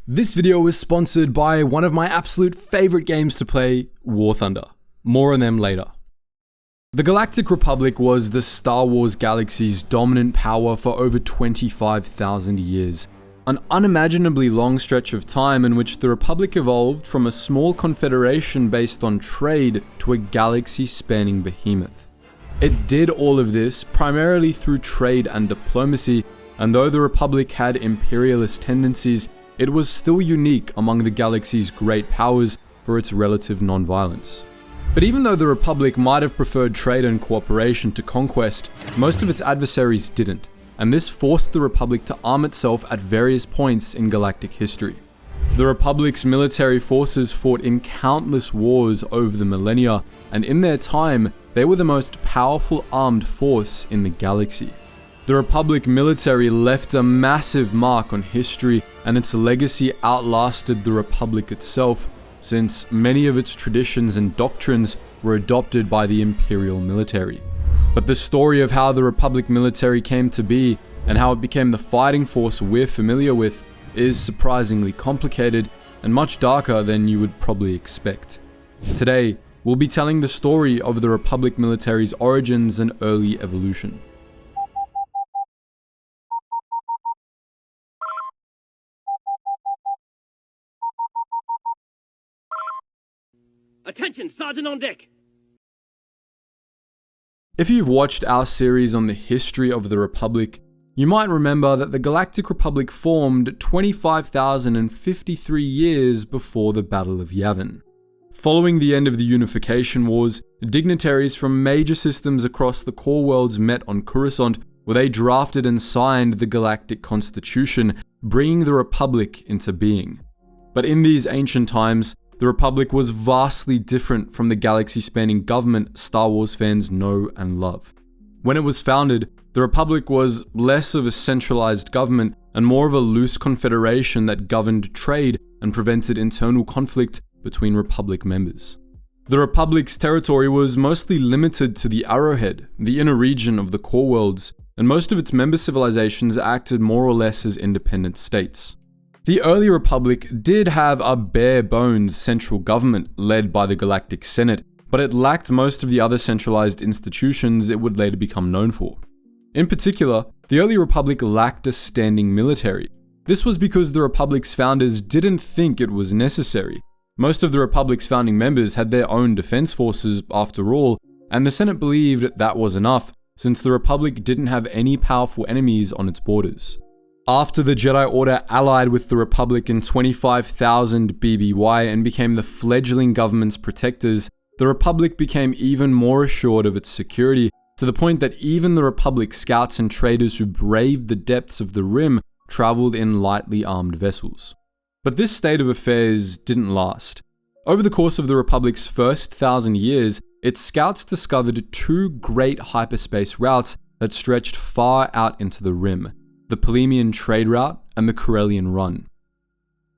This video is sponsored by one of my absolute favorite games to play, War Thunder. More on them later. The Galactic Republic was the Star Wars galaxy's dominant power for over 25,000 years. An unimaginably long stretch of time in which the Republic evolved from a small confederation based on trade to a galaxy-spanning behemoth. It did all of this primarily through trade and diplomacy, and though the Republic had imperialist tendencies, it was still unique among the galaxy's great powers for its relative non-violence. But even though the Republic might have preferred trade and cooperation to conquest, most of its adversaries didn't, and this forced the Republic to arm itself at various points in galactic history. The Republic's military forces fought in countless wars over the millennia, and in their time, they were the most powerful armed force in the galaxy. The Republic military left a massive mark on history, and its legacy outlasted the Republic itself, since many of its traditions and doctrines were adopted by the Imperial military. But the story of how the Republic military came to be, and how it became the fighting force we're familiar with, is surprisingly complicated and much darker than you would probably expect. Today, we'll be telling the story of the Republic military's origins and early evolution. Attention, Sergeant on deck! If you've watched our series on the history of the Republic, you might remember that the Galactic Republic formed 25,053 years before the Battle of Yavin. Following the end of the Unification Wars, dignitaries from major systems across the core worlds met on Coruscant, where they drafted and signed the Galactic Constitution, bringing the Republic into being. But in these ancient times, the Republic was vastly different from the galaxy-spanning government Star Wars fans know and love. When it was founded, the Republic was less of a centralized government and more of a loose confederation that governed trade and prevented internal conflict between Republic members. The Republic's territory was mostly limited to the Arrowhead, the inner region of the core worlds, and most of its member civilizations acted more or less as independent states. The early Republic did have a bare-bones central government led by the Galactic Senate, but it lacked most of the other centralized institutions it would later become known for. In particular, the early Republic lacked a standing military. This was because the Republic's founders didn't think it was necessary. Most of the Republic's founding members had their own defense forces after all, and the Senate believed that was enough, since the Republic didn't have any powerful enemies on its borders. After the Jedi Order allied with the Republic in 25,000 BBY and became the fledgling government's protectors, the Republic became even more assured of its security, to the point that even the Republic scouts and traders who braved the depths of the Rim traveled in lightly armed vessels. But this state of affairs didn't last. Over the course of the Republic's first 1,000 years, its scouts discovered two great hyperspace routes that stretched far out into the Rim: the Polemian Trade Route and the Corellian Run.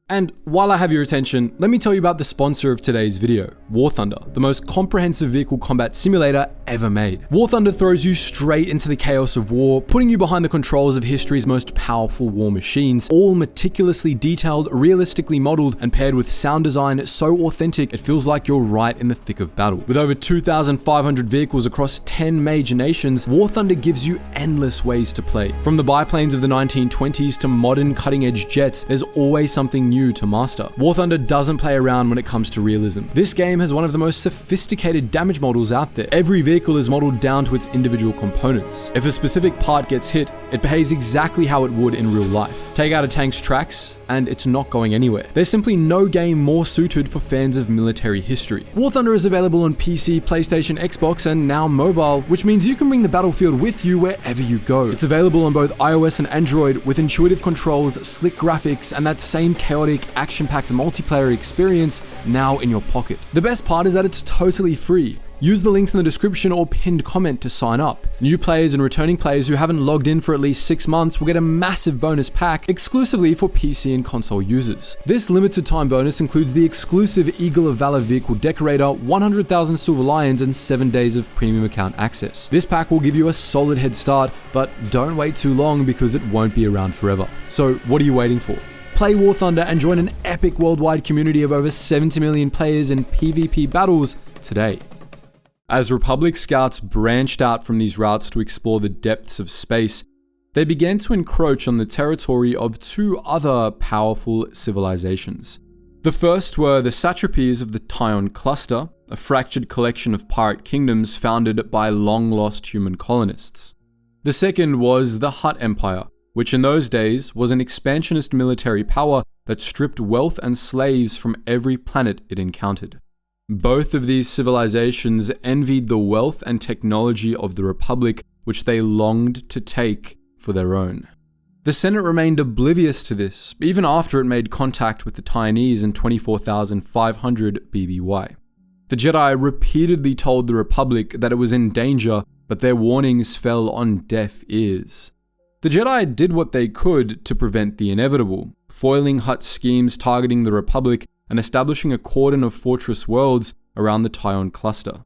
And while I have your attention, let me tell you about the sponsor of today's video, War Thunder, the most comprehensive vehicle combat simulator ever made. War Thunder throws you straight into the chaos of war, putting you behind the controls of history's most powerful war machines, all meticulously detailed, realistically modeled, and paired with sound design so authentic it feels like you're right in the thick of battle. With over 2,500 vehicles across 10 major nations, War Thunder gives you endless ways to play. From the biplanes of the 1920s to modern cutting-edge jets, there's always something new to master. War Thunder doesn't play around when it comes to realism. This game has one of the most sophisticated damage models out there. Every vehicle is modeled down to its individual components. If a specific part gets hit, it behaves exactly how it would in real life. Take out a tank's tracks, and it's not going anywhere. There's simply no game more suited for fans of military history. War Thunder is available on PC, PlayStation, Xbox, and now mobile, which means you can bring the battlefield with you wherever you go. It's available on both iOS and Android with intuitive controls, slick graphics, and that same chaotic, action-packed multiplayer experience now in your pocket. The best part is that it's totally free. Use the links in the description or pinned comment to sign up. New players and returning players who haven't logged in for at least 6 months will get a massive bonus pack exclusively for PC and console users. This limited time bonus includes the exclusive Eagle of Valor vehicle decorator, 100,000 Silver Lions, and 7 days of premium account access. This pack will give you a solid head start, but don't wait too long because it won't be around forever. So what are you waiting for? play War Thunder and join an epic worldwide community of over 70 million players in PvP battles today. As Republic scouts branched out from these routes to explore the depths of space, they began to encroach on the territory of two other powerful civilizations. The first were the satrapies of the Tion Cluster, a fractured collection of pirate kingdoms founded by long-lost human colonists. The second was the Hutt Empire, which in those days was an expansionist military power that stripped wealth and slaves from every planet it encountered. Both of these civilizations envied the wealth and technology of the Republic, which they longed to take for their own. The Senate remained oblivious to this, even after it made contact with the Tionese in 24,500 BBY. The Jedi repeatedly told the Republic that it was in danger, but their warnings fell on deaf ears. The Jedi did what they could to prevent the inevitable, foiling Hutt's schemes targeting the Republic and establishing a cordon of fortress worlds around the Tion Cluster.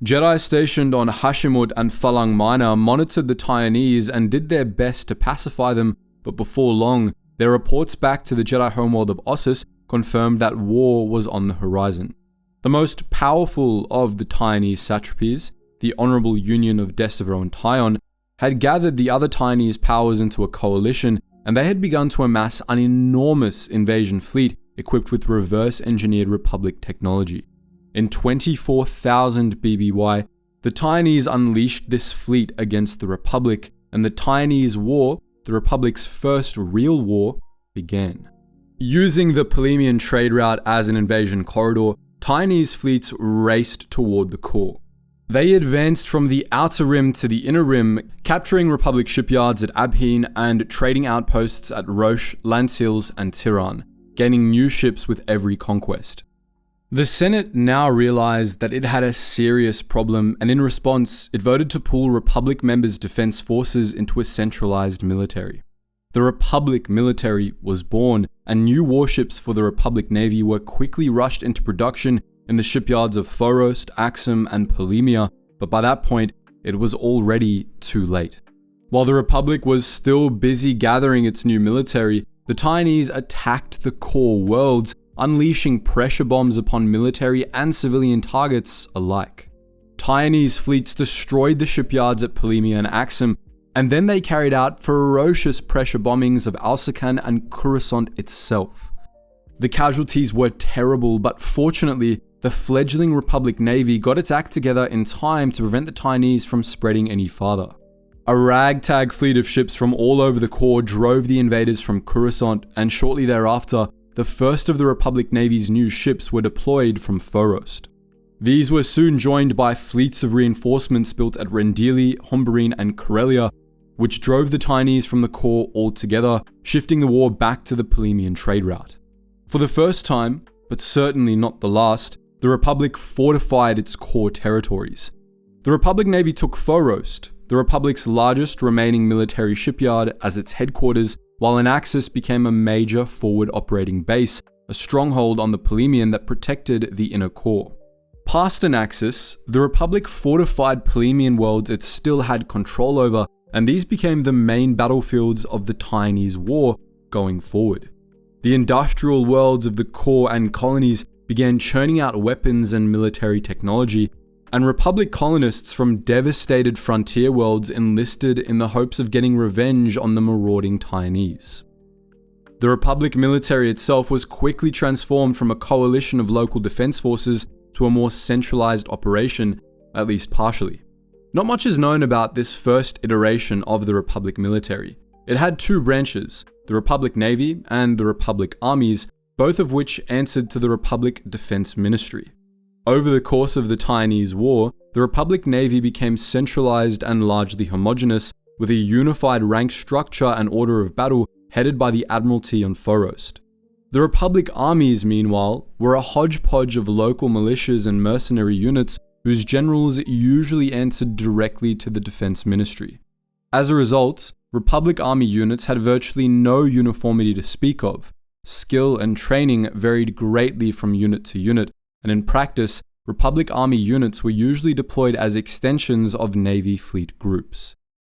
Jedi stationed on Hashimut and Falang Minor monitored the Tionese and did their best to pacify them, but before long, their reports back to the Jedi homeworld of Ossus confirmed that war was on the horizon. The most powerful of the Tionese satrapies, the Honorable Union of Decivero and Tion, had gathered the other Tionese powers into a coalition, and they had begun to amass an enormous invasion fleet equipped with reverse-engineered Republic technology. In 24,000 BBY, the Tionese unleashed this fleet against the Republic, and the Tionese War, the Republic's first real war, began. Using the Polemian trade route as an invasion corridor, Tionese fleets raced toward the core. They advanced from the outer rim to the inner rim, capturing Republic shipyards at Abheen and trading outposts at Roche, Lansils, and Tiran, gaining new ships with every conquest. The Senate now realized that it had a serious problem, and in response, it voted to pull Republic members' defense forces into a centralized military. The Republic military was born, and new warships for the Republic Navy were quickly rushed into production in the shipyards of Forost, Axum, and Polemia, but by that point, it was already too late. While the Republic was still busy gathering its new military, the Tionese attacked the core worlds, unleashing pressure bombs upon military and civilian targets alike. Tionese fleets destroyed the shipyards at Polemia and Axum, and then they carried out ferocious pressure bombings of Alsakan and Coruscant itself. The casualties were terrible, but fortunately, the fledgling Republic Navy got its act together in time to prevent the Tionese from spreading any farther. A ragtag fleet of ships from all over the core drove the invaders from Coruscant, and shortly thereafter, the first of the Republic Navy's new ships were deployed from Forost. These were soon joined by fleets of reinforcements built at Rendili, Hombarine, and Corellia, which drove the Tionese from the core altogether, shifting the war back to the Polemian trade route. For the first time, but certainly not the last, the Republic fortified its core territories. The Republic Navy took Forost, the Republic's largest remaining military shipyard, as its headquarters, while Anaxis became a major forward operating base, a stronghold on the Polemian that protected the inner core. Past Anaxis, the Republic fortified Polemian worlds it still had control over, and these became the main battlefields of the Tionese War going forward. The industrial worlds of the core and colonies began churning out weapons and military technology, and Republic colonists from devastated frontier worlds enlisted in the hopes of getting revenge on the marauding Tionese. The Republic military itself was quickly transformed from a coalition of local defense forces to a more centralized operation, at least partially. Not much is known about this first iteration of the Republic military. It had two branches, the Republic Navy and the Republic Armies, both of which answered to the Republic Defense Ministry. Over the course of the Tionese War, the Republic Navy became centralized and largely homogeneous, with a unified rank structure and order of battle headed by the Admiralty on Forost. The Republic Armies, meanwhile, were a hodgepodge of local militias and mercenary units whose generals usually answered directly to the Defense Ministry. As a result, Republic Army units had virtually no uniformity to speak of. Skill and training varied greatly from unit to unit, and in practice, Republic Army units were usually deployed as extensions of Navy fleet groups.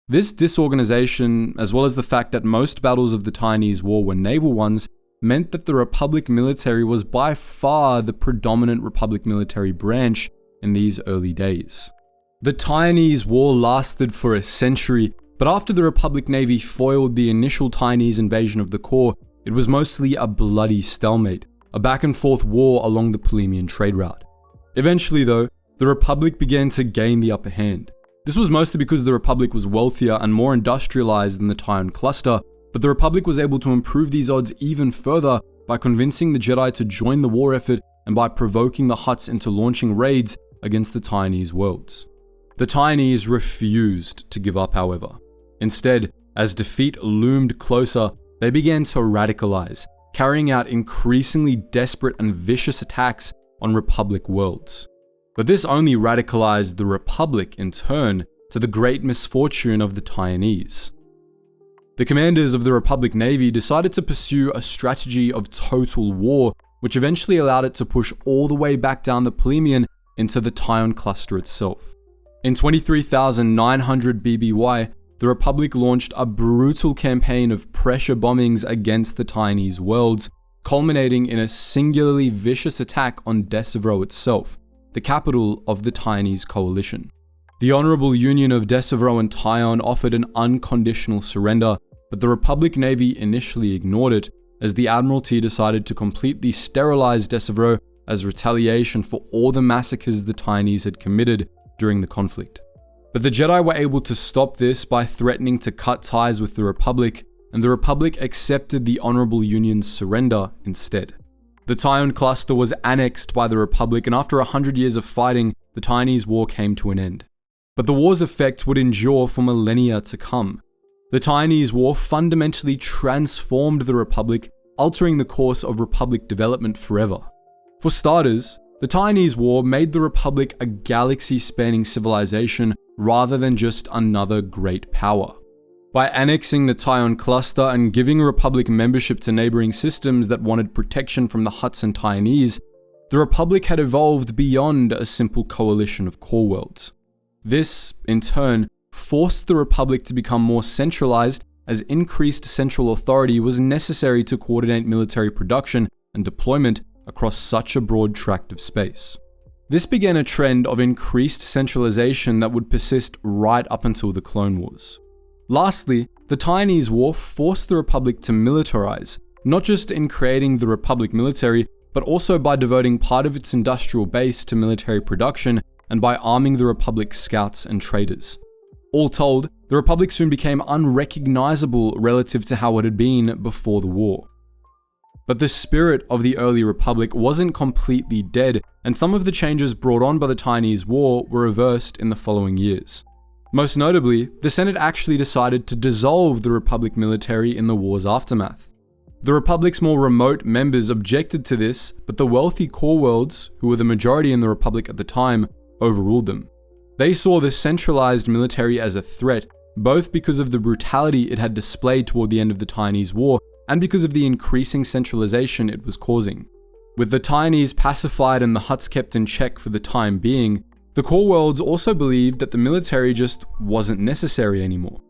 This disorganization, as well as the fact that most battles of the Tionese War were naval ones, meant that the Republic military was by far the predominant Republic military branch in these early days. The Tionese War lasted for a century, but after the Republic Navy foiled the initial Tionese invasion of the core, it was mostly a bloody stalemate, a back-and-forth war along the Polemian trade route. Eventually though, the Republic began to gain the upper hand. This was mostly because the Republic was wealthier and more industrialized than the Tion cluster, but the Republic was able to improve these odds even further by convincing the Jedi to join the war effort and by provoking the Hutts into launching raids against the Tionese worlds. The Tionese refused to give up, however. Instead, as defeat loomed closer, they began to radicalize, carrying out increasingly desperate and vicious attacks on Republic worlds. But this only radicalized the Republic in turn, to the great misfortune of the Tionese. The commanders of the Republic Navy decided to pursue a strategy of total war, which eventually allowed it to push all the way back down the Polemian into the Tion cluster itself. In 23,900 BBY, the Republic launched a brutal campaign of pressure bombings against the Tionese worlds, culminating in a singularly vicious attack on Decivro itself, the capital of the Tionese coalition. The Honorable Union of Decivro and Tion offered an unconditional surrender, but the Republic Navy initially ignored it, as the Admiralty decided to completely sterilize Decivro as retaliation for all the massacres the Tionese had committed during the conflict. But the Jedi were able to stop this by threatening to cut ties with the Republic, and the Republic accepted the Honorable Union's surrender instead. The Tion cluster was annexed by the Republic, and after 100 years of fighting, the Tionese War came to an end. But the war's effects would endure for millennia to come. The Tionese War fundamentally transformed the Republic, altering the course of Republic development forever. For starters, the Tionese War made the Republic a galaxy-spanning civilization rather than just another great power. By annexing the Tion cluster and giving Republic membership to neighboring systems that wanted protection from the Hutts and Tionese, the Republic had evolved beyond a simple coalition of core worlds. This, in turn, forced the Republic to become more centralized, as increased central authority was necessary to coordinate military production and deployment across such a broad tract of space. This began a trend of increased centralization that would persist right up until the Clone Wars. Lastly, the Tionese War forced the Republic to militarize, not just in creating the Republic military, but also by devoting part of its industrial base to military production and by arming the Republic's scouts and traders. All told, the Republic soon became unrecognizable relative to how it had been before the war. But the spirit of the early Republic wasn't completely dead, and some of the changes brought on by the Tionese War were reversed in the following years. Most notably, the Senate actually decided to dissolve the Republic military in the war's aftermath. The Republic's more remote members objected to this, but the wealthy core worlds, who were the majority in the Republic at the time, overruled them. They saw the centralized military as a threat, both because of the brutality it had displayed toward the end of the Tionese War and because of the increasing centralization it was causing. With the Tionese pacified and the Hutts kept in check for the time being, the core worlds also believed that the military just wasn't necessary anymore.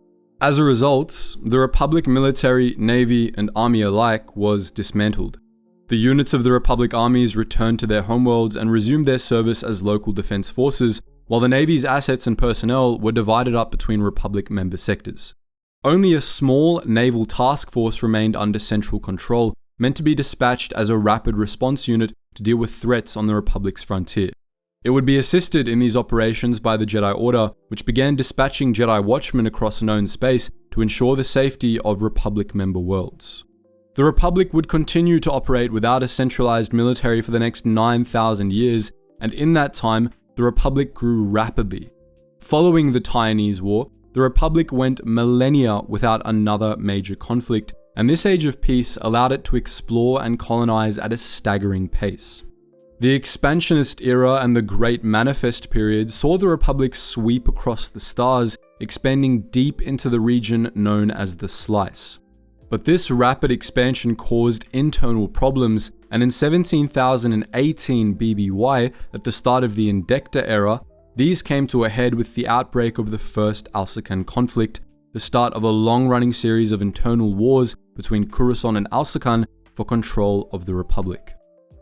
As a result, the Republic military, navy, and army alike was dismantled. The units of the Republic armies returned to their homeworlds and resumed their service as local defense forces, while the Navy's assets and personnel were divided up between Republic member sectors. Only a small naval task force remained under central control, meant to be dispatched as a rapid response unit to deal with threats on the Republic's frontier. It would be assisted in these operations by the Jedi Order, which began dispatching Jedi Watchmen across known space to ensure the safety of Republic member worlds. The Republic would continue to operate without a centralized military for the next 9,000 years, and in that time, the Republic grew rapidly. Following the Tionese War, the Republic went millennia without another major conflict, and this age of peace allowed it to explore and colonize at a staggering pace. The Expansionist era and the Great Manifest period saw the Republic sweep across the stars, expanding deep into the region known as the Slice. But this rapid expansion caused internal problems, and in 17,018 BBY, at the start of the Indecta era, these came to a head with the outbreak of the First Alsacan conflict, the start of a long-running series of internal wars between Coruscant and Alsacan for control of the Republic.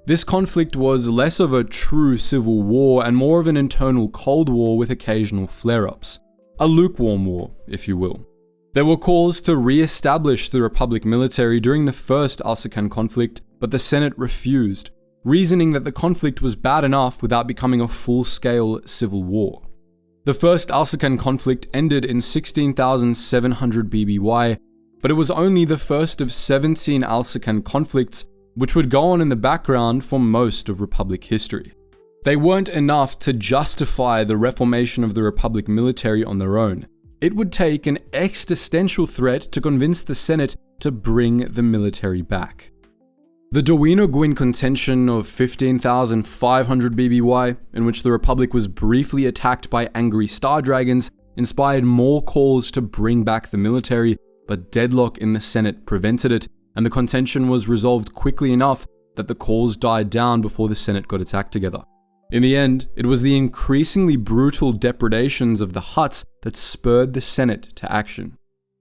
This conflict was less of a true civil war and more of an internal Cold War with occasional flare-ups. A lukewarm war, if you will. There were calls to re-establish the Republic military during the first ElCampro conflict, but the Senate refused, reasoning that the conflict was bad enough without becoming a full-scale civil war. The first ElCampro conflict ended in 16,700 BBY, but it was only the first of 17 ElCampro conflicts, which would go on in the background for most of Republic history. They weren't enough to justify the reformation of the Republic military on their own. It would take an existential threat to convince the Senate to bring the military back. The Dawino-Gwyn contention of 15,500 BBY, in which the Republic was briefly attacked by angry star dragons, inspired more calls to bring back the military, but deadlock in the Senate prevented it, and the contention was resolved quickly enough that the calls died down before the Senate got its act together. In the end, it was the increasingly brutal depredations of the Hutts that spurred the Senate to action.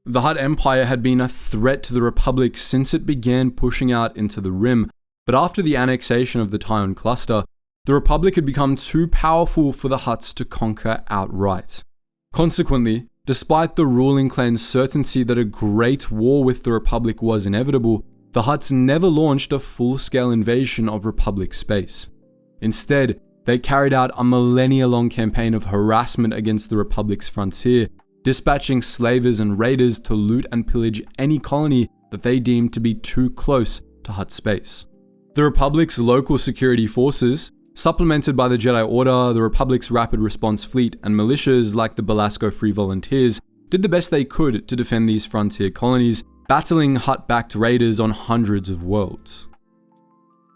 The Hutt Empire had been a threat to the Republic since it began pushing out into the Rim, but after the annexation of the Tion cluster, the Republic had become too powerful for the Hutts to conquer outright. Consequently, despite the ruling clan's certainty that a great war with the Republic was inevitable, the Hutts never launched a full-scale invasion of Republic space. Instead, they carried out a millennia-long campaign of harassment against the Republic's frontier, dispatching slavers and raiders to loot and pillage any colony that they deemed to be too close to Hutt space. The Republic's local security forces, supplemented by the Jedi Order, the Republic's Rapid Response Fleet, and militias like the Belasco Free Volunteers, did the best they could to defend these frontier colonies, battling Hutt-backed raiders on hundreds of worlds.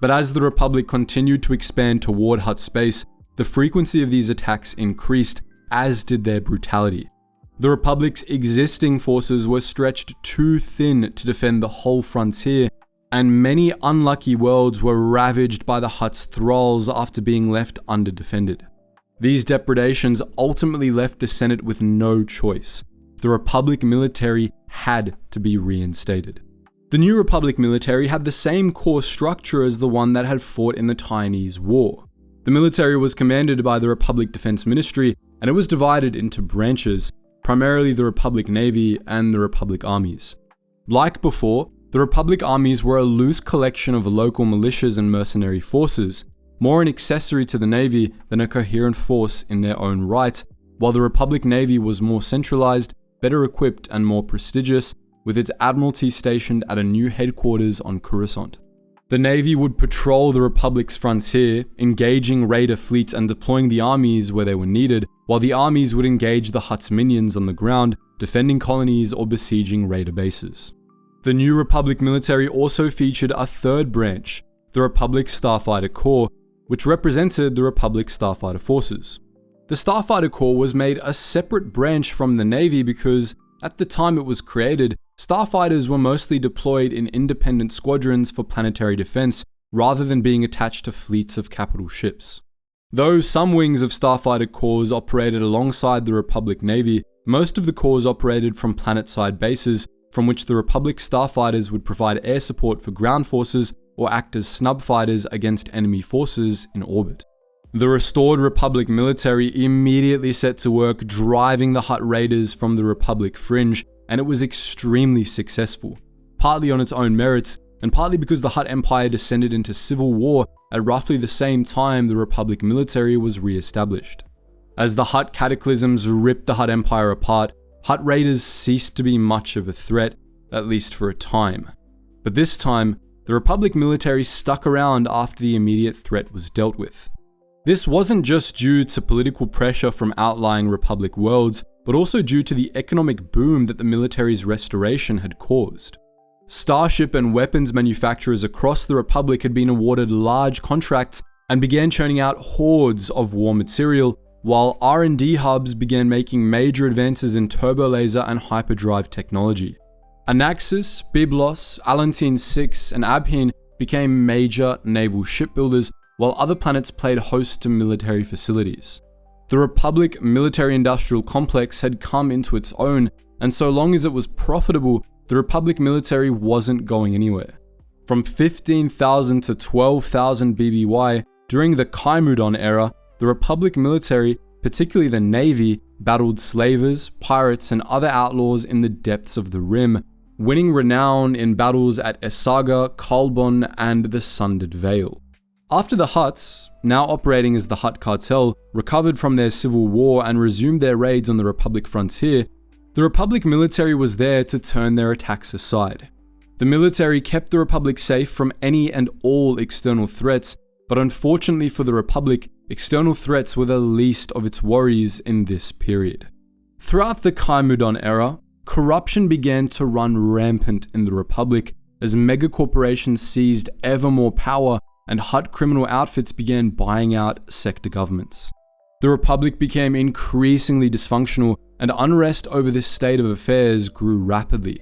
But as the Republic continued to expand toward Hutt space, the frequency of these attacks increased, as did their brutality. The Republic's existing forces were stretched too thin to defend the whole frontier, and many unlucky worlds were ravaged by the Hutt's thralls after being left underdefended. These depredations ultimately left the Senate with no choice. The Republic military had to be reinstated. The new Republic military had the same core structure as the one that had fought in the Tionese War. The military was commanded by the Republic Defense Ministry, and it was divided into branches, primarily the Republic Navy and the Republic Armies. Like before, the Republic Armies were a loose collection of local militias and mercenary forces, more an accessory to the Navy than a coherent force in their own right, while the Republic Navy was more centralized, better equipped, and more prestigious, with its Admiralty stationed at a new headquarters on Coruscant. The Navy would patrol the Republic's frontier, engaging raider fleets and deploying the armies where they were needed, while the armies would engage the Hutt's minions on the ground, defending colonies or besieging raider bases. The new Republic military also featured a third branch, the Republic Starfighter Corps, which represented the Republic Starfighter Forces. The Starfighter Corps was made a separate branch from the Navy because, at the time it was created, starfighters were mostly deployed in independent squadrons for planetary defense rather than being attached to fleets of capital ships. Though some wings of Starfighter Corps operated alongside the Republic Navy, most of the corps operated from planet-side bases from which the Republic starfighters would provide air support for ground forces or act as snub fighters against enemy forces in orbit. The restored Republic military immediately set to work driving the Hutt raiders from the Republic fringe, and it was extremely successful, partly on its own merits, and partly because the Hutt Empire descended into civil war at roughly the same time the Republic military was re-established. As the Hutt cataclysms ripped the Hutt Empire apart, Hutt raiders ceased to be much of a threat, at least for a time. But this time, the Republic military stuck around after the immediate threat was dealt with. This wasn't just due to political pressure from outlying Republic worlds, but also due to the economic boom that the military's restoration had caused. Starship and weapons manufacturers across the Republic had been awarded large contracts and began churning out hordes of war material, while R&D hubs began making major advances in turbolaser and hyperdrive technology. Anaxis, Byblos, Alantine 6, and Abhin became major naval shipbuilders, while other planets played host to military facilities. The Republic military-industrial complex had come into its own, and so long as it was profitable, the Republic military wasn't going anywhere. From 15,000 to 12,000 BBY, during the Kaimudon era, the Republic military, particularly the Navy, battled slavers, pirates, and other outlaws in the depths of the Rim, winning renown in battles at Esaga, Kalbon, and the Sundered Vale. After the Hutts, now operating as the Hutt cartel, recovered from their civil war and resumed their raids on the Republic frontier, the Republic military was there to turn their attacks aside. The military kept the Republic safe from any and all external threats, but unfortunately for the Republic, external threats were the least of its worries in this period. Throughout the Kaimudon era, corruption began to run rampant in the Republic as megacorporations seized ever more power and Hutt criminal outfits began buying out sector governments. The Republic became increasingly dysfunctional, and unrest over this state of affairs grew rapidly.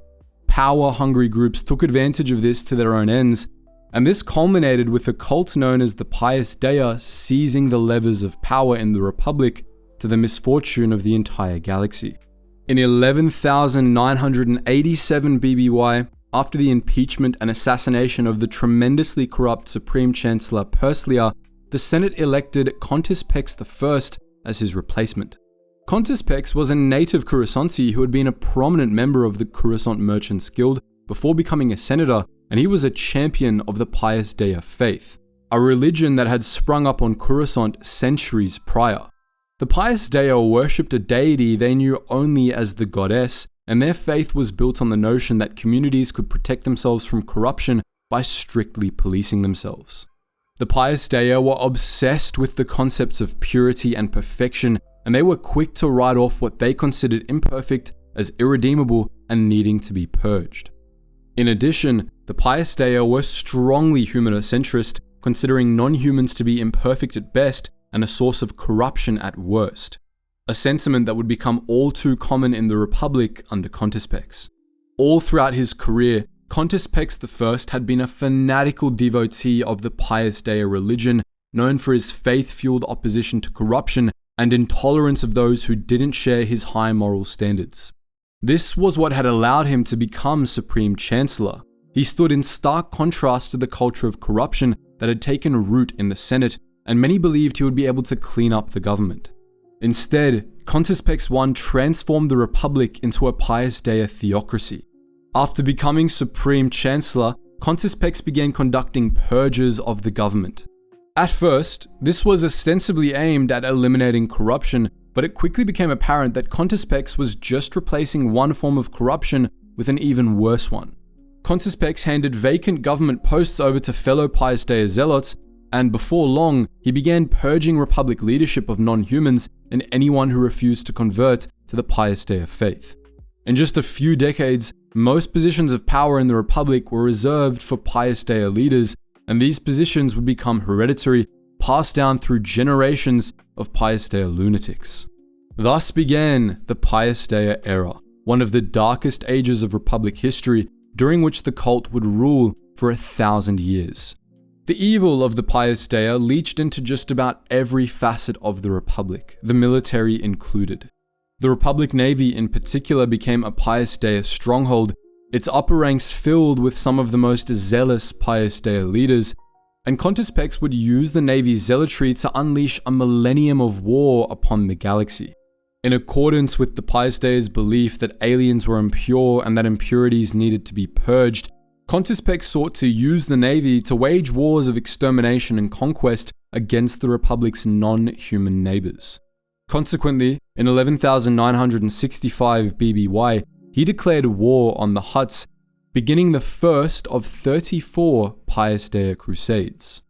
Power-hungry groups took advantage of this to their own ends, and this culminated with a cult known as the Pius Dea seizing the levers of power in the Republic, to the misfortune of the entire galaxy. In 11,987 BBY, after the impeachment and assassination of the tremendously corrupt Supreme Chancellor Perslia, the Senate elected Contis Pex I as his replacement. Contis Pex was a native Coruscanti who had been a prominent member of the Coruscant Merchants Guild before becoming a senator, and he was a champion of the Pius Dea faith, a religion that had sprung up on Coruscant centuries prior. The Pius Dea worshipped a deity they knew only as the goddess, and their faith was built on the notion that communities could protect themselves from corruption by strictly policing themselves. The Pius Dea were obsessed with the concepts of purity and perfection, and they were quick to write off what they considered imperfect as irredeemable and needing to be purged. In addition, the Pius Dea were strongly humanocentrist, considering non-humans to be imperfect at best and a source of corruption at worst. A sentiment that would become all too common in the Republic under Contis Pex. All throughout his career, Contis Pex I had been a fanatical devotee of the Pius Dea religion, known for his faith-fueled opposition to corruption and intolerance of those who didn't share his high moral standards. This was what had allowed him to become Supreme Chancellor. He stood in stark contrast to the culture of corruption that had taken root in the Senate, and many believed he would be able to clean up the government. Instead, Contis Pex I transformed the Republic into a Pius Dea theocracy. After becoming Supreme Chancellor, Contis Pex began conducting purges of the government. At first, this was ostensibly aimed at eliminating corruption, but it quickly became apparent that Contis Pex was just replacing one form of corruption with an even worse one. Contis Pex handed vacant government posts over to fellow Pius Dea zealots, and before long, he began purging Republic leadership of non-humans and anyone who refused to convert to the Pius Dea faith. In just a few decades, most positions of power in the Republic were reserved for Pius Dea leaders, and these positions would become hereditary, passed down through generations of Pius Dea lunatics. Thus began the Pius Dea era, one of the darkest ages of Republic history, during which the cult would rule for 1,000 years. The evil of the Pius Dea leached into just about every facet of the Republic, the military included. The Republic Navy in particular became a Pius Dea stronghold, its upper ranks filled with some of the most zealous Pius Dea leaders, and Contis Pex would use the Navy's zealotry to unleash a millennium of war upon the galaxy. In accordance with the Pius Dea's belief that aliens were impure and that impurities needed to be purged, Contis Pex sought to use the Navy to wage wars of extermination and conquest against the Republic's non-human neighbors. Consequently, in 11,965 BBY, he declared war on the Hutts, beginning the first of 34 Pius Dea crusades.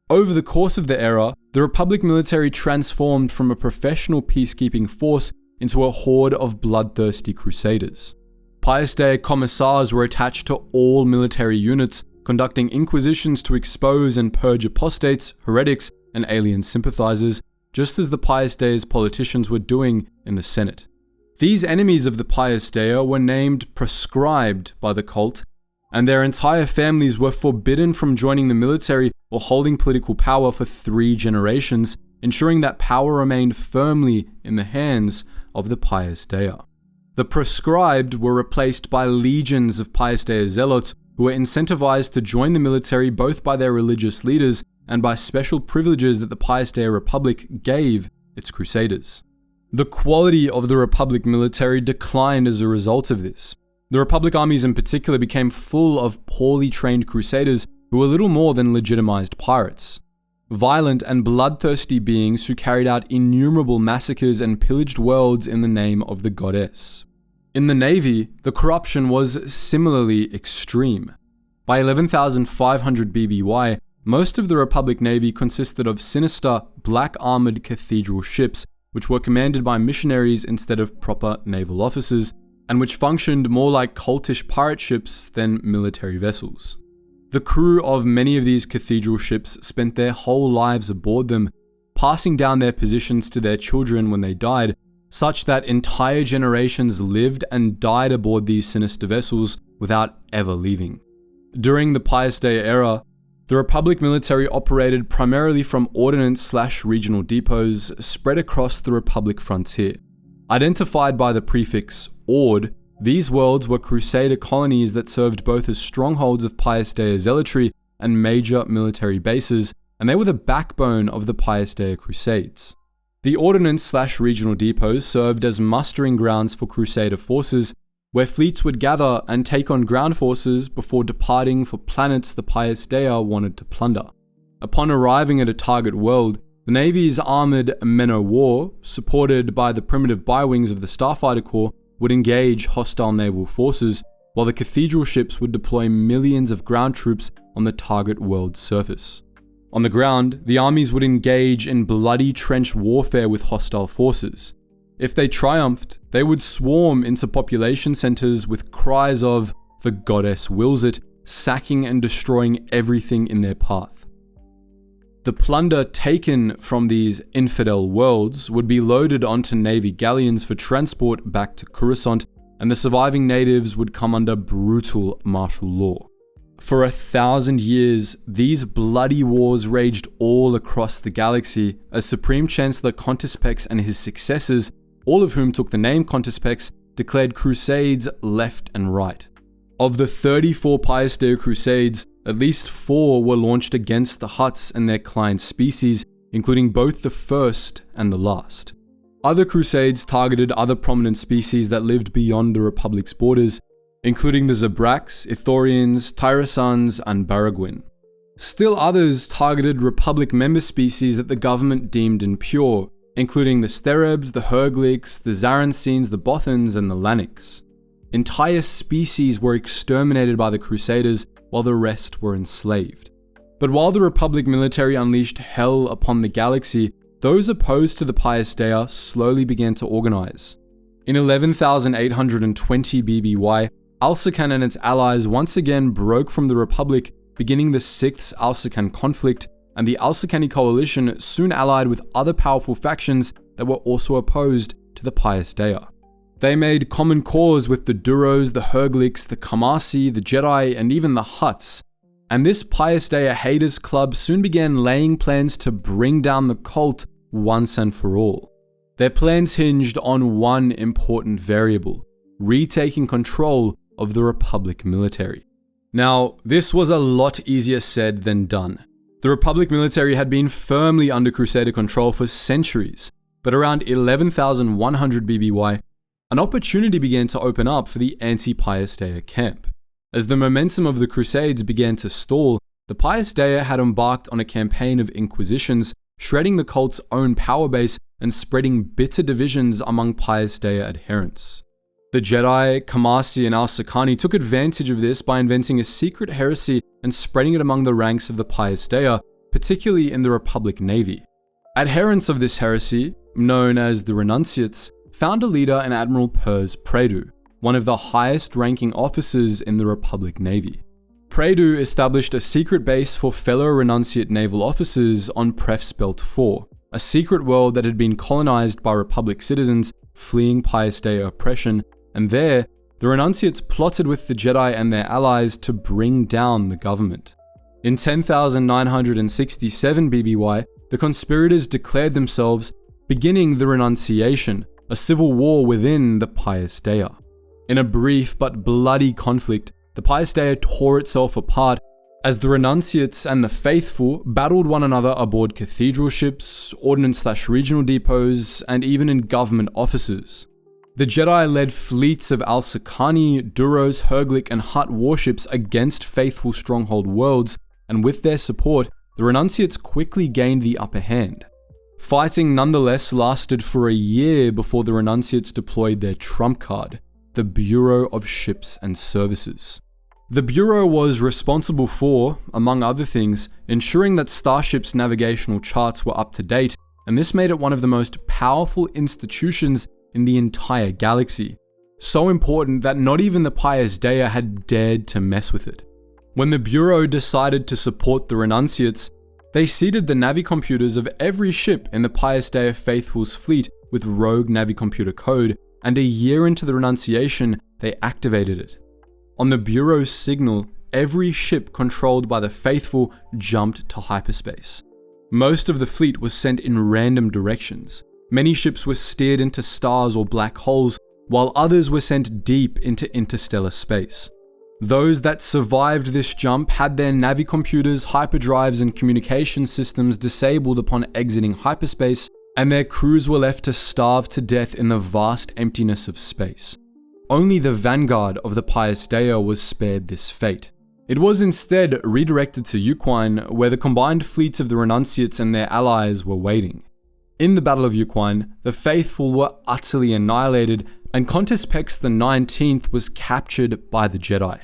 Over the course of the era, the Republic military transformed from a professional peacekeeping force into a horde of bloodthirsty crusaders. Pius Dea commissars were attached to all military units, conducting inquisitions to expose and purge apostates, heretics, and alien sympathizers, just as the Pius Dea's politicians were doing in the Senate. These enemies of the Pius Dea were named proscribed by the cult, and their entire families were forbidden from joining the military or holding political power for 3 generations, ensuring that power remained firmly in the hands of the Pius Dea. The proscribed were replaced by legions of Pius Dea zealots, who were incentivized to join the military both by their religious leaders and by special privileges that the Pius Dea Republic gave its crusaders. The quality of the Republic military declined as a result of this. The Republic armies in particular became full of poorly trained crusaders who were little more than legitimized pirates. Violent and bloodthirsty beings who carried out innumerable massacres and pillaged worlds in the name of the goddess. In the navy, the corruption was similarly extreme. By 11,500 BBY, most of the Republic navy consisted of sinister, black-armored cathedral ships which were commanded by missionaries instead of proper naval officers, and which functioned more like cultish pirate ships than military vessels. The crew of many of these cathedral ships spent their whole lives aboard them, passing down their positions to their children when they died, such that entire generations lived and died aboard these sinister vessels without ever leaving. During the Pius Dea era, the Republic military operated primarily from ordnance/regional depots spread across the Republic frontier. Identified by the prefix Ord, these worlds were crusader colonies that served both as strongholds of Pius Dea zealotry and major military bases, and they were the backbone of the Pius Dea Crusades. The ordnance/regional depots served as mustering grounds for crusader forces, where fleets would gather and take on ground forces before departing for planets the Pius Dea wanted to plunder. Upon arriving at a target world, the Navy's armored men o' war, supported by the primitive bywings of the Starfighter Corps, would engage hostile naval forces, while the cathedral ships would deploy millions of ground troops on the target world's surface. On the ground, the armies would engage in bloody trench warfare with hostile forces. If they triumphed, they would swarm into population centers with cries of, "The goddess wills it," sacking and destroying everything in their path. The plunder taken from these infidel worlds would be loaded onto Navy galleons for transport back to Coruscant, and the surviving natives would come under brutal martial law. For 1,000 years, these bloody wars raged all across the galaxy as Supreme Chancellor Contispex and his successors, all of whom took the name Contispex, declared crusades left and right. Of the 34 Pius Dea crusades, at least 4 were launched against the Hutts and their client species, including both the first and the last. Other crusades targeted other prominent species that lived beyond the Republic's borders, including the Zabraks, Ithorians, Tyrosans, and Baragwin. Still others targeted Republic member species that the government deemed impure, including the Sterebs, the Hergliks, the Zarancines, the Bothans, and the Laniks. Entire species were exterminated by the Crusaders, while the rest were enslaved. But while the Republic military unleashed hell upon the galaxy, those opposed to the Pius Dea slowly began to organize. In 11,820 BBY, Alsacan and its allies once again broke from the Republic, beginning the 6th Alsacan conflict, and the Alsacani coalition soon allied with other powerful factions that were also opposed to the Pius Dea. They made common cause with the Duros, the Hergliks, the Kamasi, the Jedi, and even the Hutts, and this Pius Dea haters club soon began laying plans to bring down the cult once and for all. Their plans hinged on one important variable: retaking control of the Republic military. Now, this was a lot easier said than done. The Republic military had been firmly under Crusader control for centuries, but around 11,100 BBY, an opportunity began to open up for the anti-Pius Dea camp. As the momentum of the Crusades began to stall, the Pius Dea had embarked on a campaign of inquisitions, shredding the cult's own power base and spreading bitter divisions among Pius Dea adherents. The Jedi, Kamasi, and Alsacani took advantage of this by inventing a secret heresy and spreading it among the ranks of the Pius Dea, particularly in the Republic Navy. Adherents of this heresy, known as the Renunciates, found a leader in Admiral Pers Predu, one of the highest-ranking officers in the Republic Navy. Predu established a secret base for fellow Renunciate naval officers on Prefspelt 4, a secret world that had been colonized by Republic citizens fleeing Pius Dea oppression, and there, the Renunciates plotted with the Jedi and their allies to bring down the government. In 10,967 BBY, the conspirators declared themselves, beginning the Renunciation, a civil war within the Pius Dea. In a brief but bloody conflict, the Pius Dea tore itself apart as the Renunciates and the faithful battled one another aboard cathedral ships, ordnance/regional depots, and even in government offices. The Jedi led fleets of Al-Sakani, Duros, Herglick, and Hutt warships against faithful stronghold worlds, and with their support, the Renunciates quickly gained the upper hand. Fighting nonetheless lasted for a year before the Renunciates deployed their trump card, the Bureau of Ships and Services. The Bureau was responsible for, among other things, ensuring that Starship's navigational charts were up to date, and this made it one of the most powerful institutions in the entire galaxy. So important that not even the Pius Dea had dared to mess with it. When the Bureau decided to support the Renunciates, they seeded the navicomputers of every ship in the Pius Dea Faithful's fleet with rogue navicomputer code, and a year into the Renunciation, they activated it. On the Bureau's signal, every ship controlled by the Faithful jumped to hyperspace. Most of the fleet was sent in random directions. Many ships were steered into stars or black holes, while others were sent deep into interstellar space. Those that survived this jump had their navicomputers, hyperdrives, and communication systems disabled upon exiting hyperspace, and their crews were left to starve to death in the vast emptiness of space. Only the vanguard of the Pius Dea was spared this fate. It was instead redirected to Yuquine, where the combined fleets of the Renunciates and their allies were waiting. In the Battle of Yuquine, the faithful were utterly annihilated, and Contes Pex XIX was captured by the Jedi.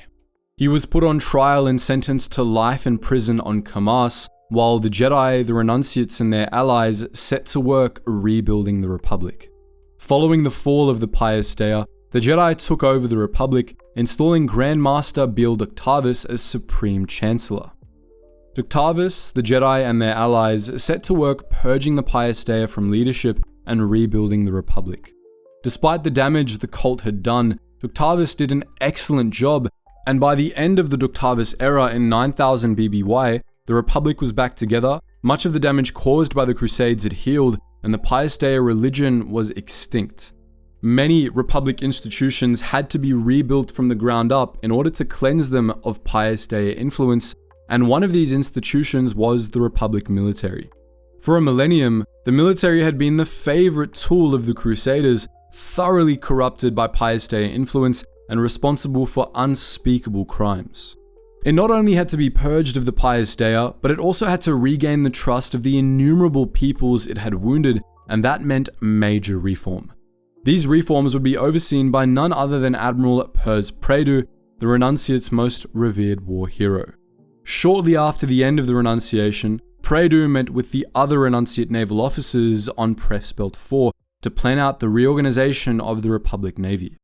He was put on trial and sentenced to life in prison on Kamas, while the Jedi, the Renunciates, and their allies set to work rebuilding the Republic. Following the fall of the Pius Dea, the Jedi took over the Republic, installing Grand Master Beal Ductavus as Supreme Chancellor. Ductavus, the Jedi, and their allies set to work purging the Pius Dea from leadership and rebuilding the Republic. Despite the damage the cult had done, Ductavus did an excellent job, and by the end of the Ductavus era in 9000 BBY, the Republic was back together, much of the damage caused by the Crusades had healed, and the Pius Dea religion was extinct. Many Republic institutions had to be rebuilt from the ground up in order to cleanse them of Pius Dea influence, and one of these institutions was the Republic military. For a millennium, the military had been the favorite tool of the Crusaders, thoroughly corrupted by Pius Dea influence and responsible for unspeakable crimes. It not only had to be purged of the Pius Dea, but it also had to regain the trust of the innumerable peoples it had wounded, and that meant major reform. These reforms would be overseen by none other than Admiral Pers Predu, the Renunciate's most revered war hero. Shortly after the end of the Renunciation, Predu met with the other Renunciate naval officers on Pressbelt 4 to plan out the reorganization of the Republic Navy.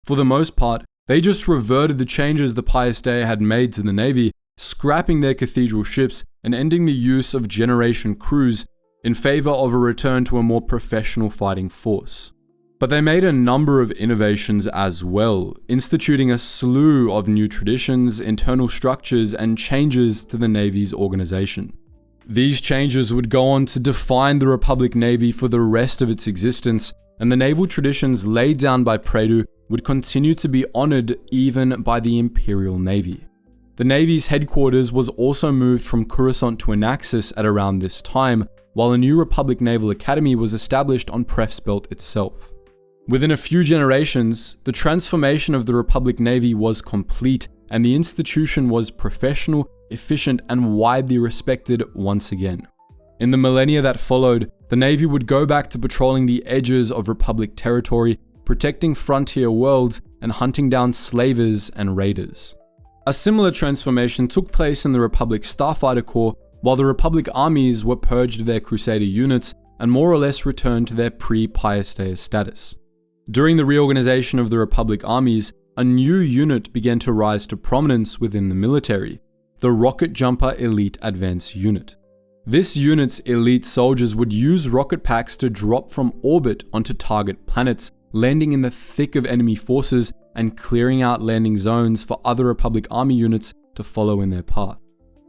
For the most part, they just reverted the changes the Pius Dea had made to the Navy, scrapping their cathedral ships and ending the use of generation crews in favor of a return to a more professional fighting force. But they made a number of innovations as well, instituting a slew of new traditions, internal structures, and changes to the Navy's organization. These changes would go on to define the Republic Navy for the rest of its existence, and the naval traditions laid down by Predu would continue to be honored even by the Imperial Navy. The Navy's headquarters was also moved from Coruscant to Anaxis at around this time, while a new Republic Naval Academy was established on Pressbelt itself. Within a few generations, the transformation of the Republic Navy was complete, and the institution was professional, efficient, and widely respected once again. In the millennia that followed, the Navy would go back to patrolling the edges of Republic territory, protecting frontier worlds, and hunting down slavers and raiders. A similar transformation took place in the Republic Starfighter Corps, while the Republic armies were purged of their Crusader units and more or less returned to their pre-Pius Dea status. During the reorganization of the Republic armies, a new unit began to rise to prominence within the military, the Rocket Jumper Elite Advance Unit. This unit's elite soldiers would use rocket packs to drop from orbit onto target planets, landing in the thick of enemy forces and clearing out landing zones for other Republic army units to follow in their path.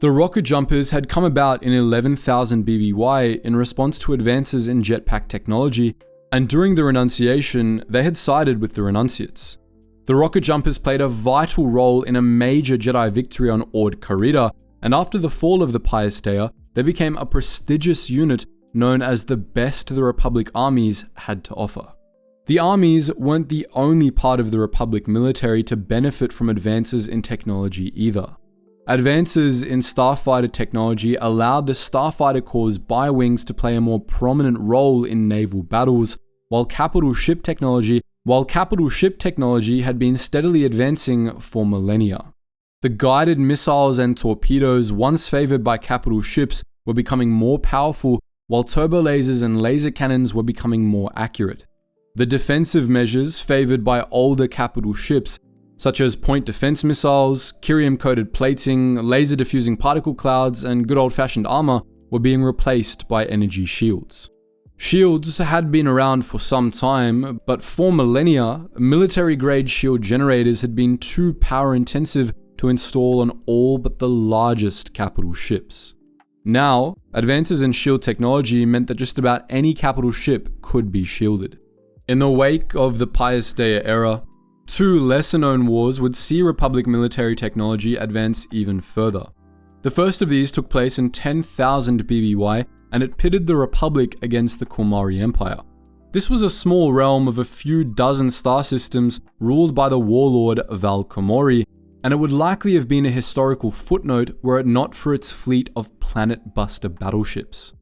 The rocket jumpers had come about in 11,000 BBY in response to advances in jetpack technology, and during the Renunciation, they had sided with the Renunciates. The rocket jumpers played a vital role in a major Jedi victory on Ord Carida, and after the fall of the Pius Dea, they became a prestigious unit known as the best the Republic armies had to offer. The armies weren't the only part of the Republic military to benefit from advances in technology either. Advances in starfighter technology allowed the Starfighter Corps' bi-wings to play a more prominent role in naval battles, while capital ship technology had been steadily advancing for millennia. The guided missiles and torpedoes once favored by capital ships were becoming more powerful, while turbo lasers and laser cannons were becoming more accurate. The defensive measures favored by older capital ships, such as point defense missiles, curium-coated plating, laser-diffusing particle clouds, and good old-fashioned armor, were being replaced by energy shields. Shields had been around for some time, but for millennia, military-grade shield generators had been too power-intensive to install on all but the largest capital ships. Now, advances in shield technology meant that just about any capital ship could be shielded. In the wake of the Pius Dea era, two lesser-known wars would see Republic military technology advance even further. The first of these took place in 10,000 BBY, and it pitted the Republic against the Kumauri Empire. This was a small realm of a few dozen star systems ruled by the warlord Val Kumauri, and it would likely have been a historical footnote were it not for its fleet of planet-buster battleships.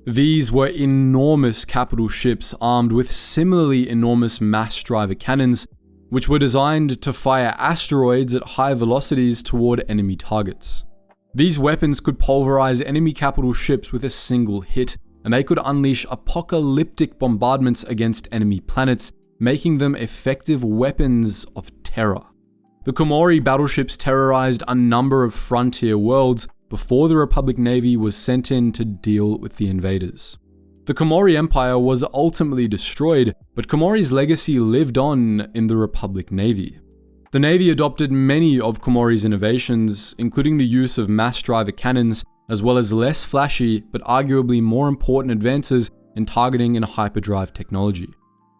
These were enormous capital ships armed with similarly enormous mass driver cannons, which were designed to fire asteroids at high velocities toward enemy targets. These weapons could pulverize enemy capital ships with a single hit, and they could unleash apocalyptic bombardments against enemy planets, making them effective weapons of terror. The Kumauri battleships terrorized a number of frontier worlds before the Republic Navy was sent in to deal with the invaders. The Kumauri Empire was ultimately destroyed, but Kumauri's legacy lived on in the Republic Navy. The Navy adopted many of Kumauri's innovations, including the use of mass driver cannons, as well as less flashy but arguably more important advances in targeting and hyperdrive technology.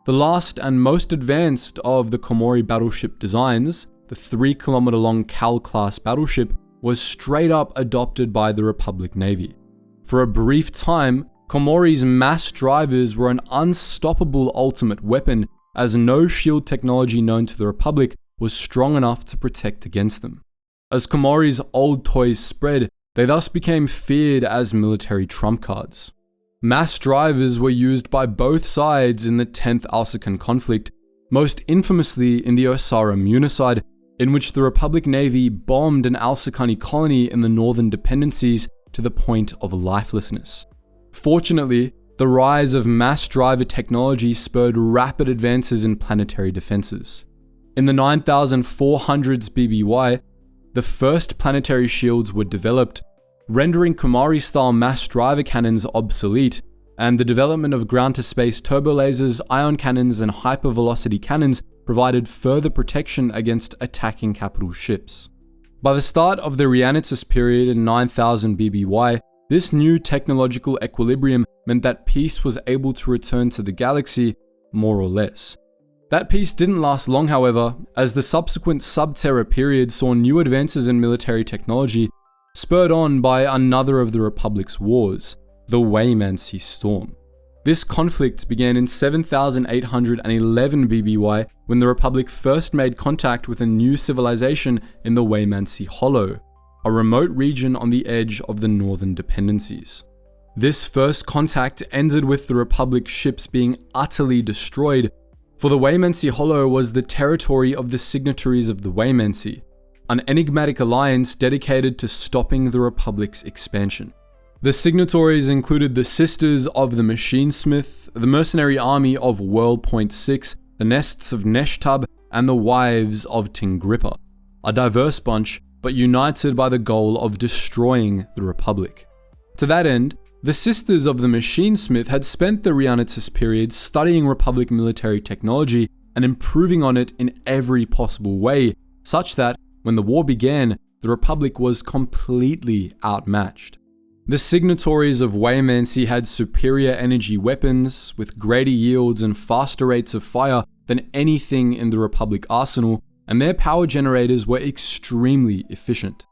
The last and most advanced of the Kumauri battleship designs, the 3-kilometer-long Cal-class battleship, was straight up adopted by the Republic Navy. For a brief time, Kumauri's mass drivers were an unstoppable ultimate weapon, as no shield technology known to the Republic was strong enough to protect against them. As Kumauri's old toys spread, they thus became feared as military trump cards. Mass drivers were used by both sides in the 10th Alsacan conflict, most infamously in the Osara Municide, in which the Republic Navy bombed an Alsacani colony in the northern dependencies to the point of lifelessness. Fortunately, the rise of mass driver technology spurred rapid advances in planetary defenses. In the 9400s BBY, the first planetary shields were developed, rendering Kumauri-style mass driver cannons obsolete, and the development of ground-to-space turbo lasers, ion cannons, and hypervelocity cannons provided further protection against attacking capital ships. By the start of the Renunciation period in 9000 BBY, this new technological equilibrium meant that peace was able to return to the galaxy, more or less. That peace didn't last long, however, as the subsequent Sub-Terra period saw new advances in military technology, spurred on by another of the Republic's wars, the Waymancy Storm. This conflict began in 7811 BBY when the Republic first made contact with a new civilization in the Waymancy Hollow, a remote region on the edge of the northern dependencies. This first contact ended with the Republic's ships being utterly destroyed, for the Waymancy Hollow was the territory of the signatories of the Waymancy, an enigmatic alliance dedicated to stopping the Republic's expansion. The signatories included the Sisters of the Machinesmith, the mercenary army of World Point 6, the Nests of Neshtub, and the Wives of Tingrippa, a diverse bunch, but united by the goal of destroying the Republic. To that end, the Sisters of the Machinesmith had spent the Renunciation period studying Republic military technology and improving on it in every possible way, such that, when the war began, the Republic was completely outmatched. The signatories of Waymancy had superior energy weapons, with greater yields and faster rates of fire than anything in the Republic arsenal, and their power generators were extremely efficient.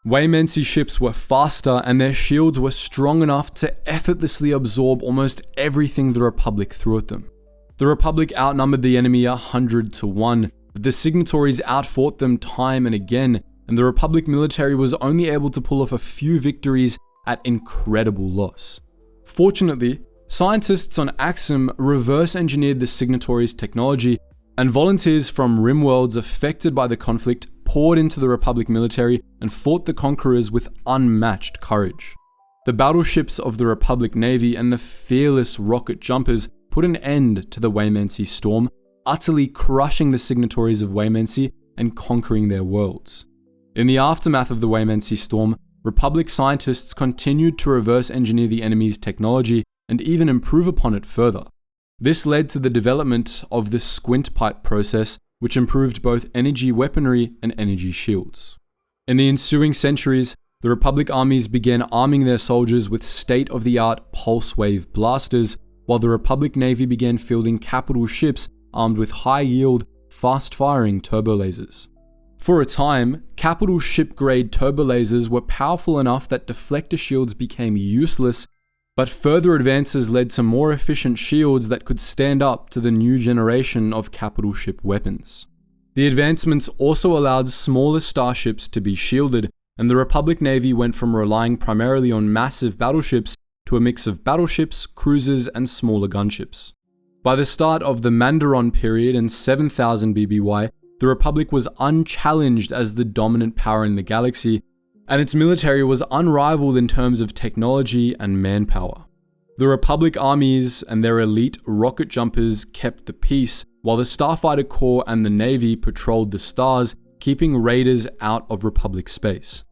Waymancy ships were faster, and their shields were strong enough to effortlessly absorb almost everything the Republic threw at them. The Republic outnumbered the enemy 100 to 1, but the signatories outfought them time and again, and the Republic military was only able to pull off a few victories at incredible loss. Fortunately, scientists on Axum reverse engineered the signatories' technology, and volunteers from rimworlds affected by the conflict poured into the Republic military and fought the conquerors with unmatched courage. The battleships of the Republic Navy and the fearless rocket jumpers put an end to the Waymancy storm, utterly crushing the signatories of Waymancy and conquering their worlds. In the aftermath of the Waymancy storm, Republic scientists continued to reverse engineer the enemy's technology and even improve upon it further. This led to the development of the squint pipe process, which improved both energy weaponry and energy shields. In the ensuing centuries, the Republic armies began arming their soldiers with state-of-the-art pulse wave blasters, while the Republic Navy began fielding capital ships armed with high-yield, fast-firing turbolasers. For a time, capital ship-grade turbolasers were powerful enough that deflector shields became useless, but further advances led to more efficient shields that could stand up to the new generation of capital ship weapons. The advancements also allowed smaller starships to be shielded, and the Republic Navy went from relying primarily on massive battleships to a mix of battleships, cruisers, and smaller gunships. By the start of the Mandaron period in 7000 BBY, the Republic was unchallenged as the dominant power in the galaxy, and its military was unrivaled in terms of technology and manpower. The Republic armies and their elite rocket jumpers kept the peace, while the Starfighter Corps and the Navy patrolled the stars, keeping raiders out of Republic space.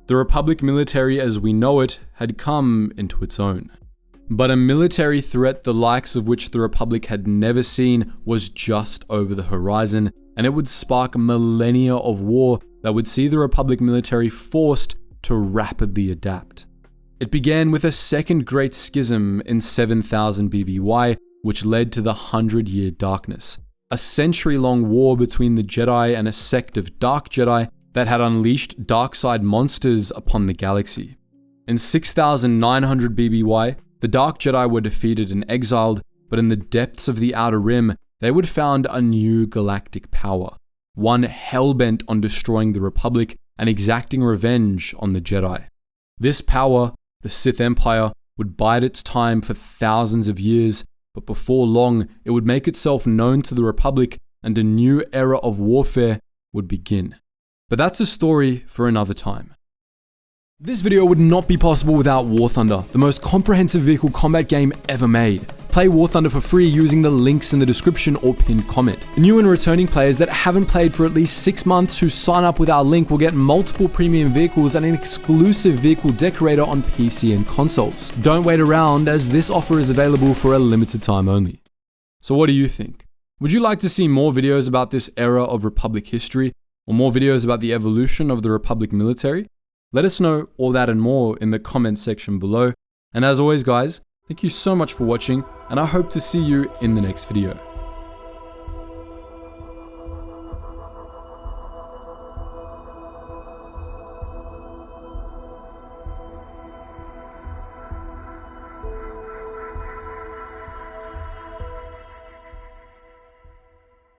The Republic military as we know it had come into its own. But a military threat the likes of which the Republic had never seen was just over the horizon, and it would spark millennia of war that would see the Republic military forced to rapidly adapt. It began with a second Great Schism in 7000 BBY, which led to the 100-Year Darkness, a century-long war between the Jedi and a sect of Dark Jedi that had unleashed dark side monsters upon the galaxy. In 6900 BBY, the Dark Jedi were defeated and exiled, but in the depths of the Outer Rim, they would found a new galactic power, one hell-bent on destroying the Republic and exacting revenge on the Jedi. This power, the Sith Empire, would bide its time for thousands of years, but before long, it would make itself known to the Republic and a new era of warfare would begin. But that's a story for another time. This video would not be possible without War Thunder, the most comprehensive vehicle combat game ever made. Play War Thunder for free using the links in the description or pinned comment. New and returning players that haven't played for at least 6 months who sign up with our link will get multiple premium vehicles and an exclusive vehicle decorator on PC and consoles. Don't wait around, as this offer is available for a limited time only. So what do you think? Would you like to see more videos about this era of Republic history, or more videos about the evolution of the Republic military? Let us know all that and more in the comments section below. And as always guys, thank you so much for watching, and I hope to see you in the next video.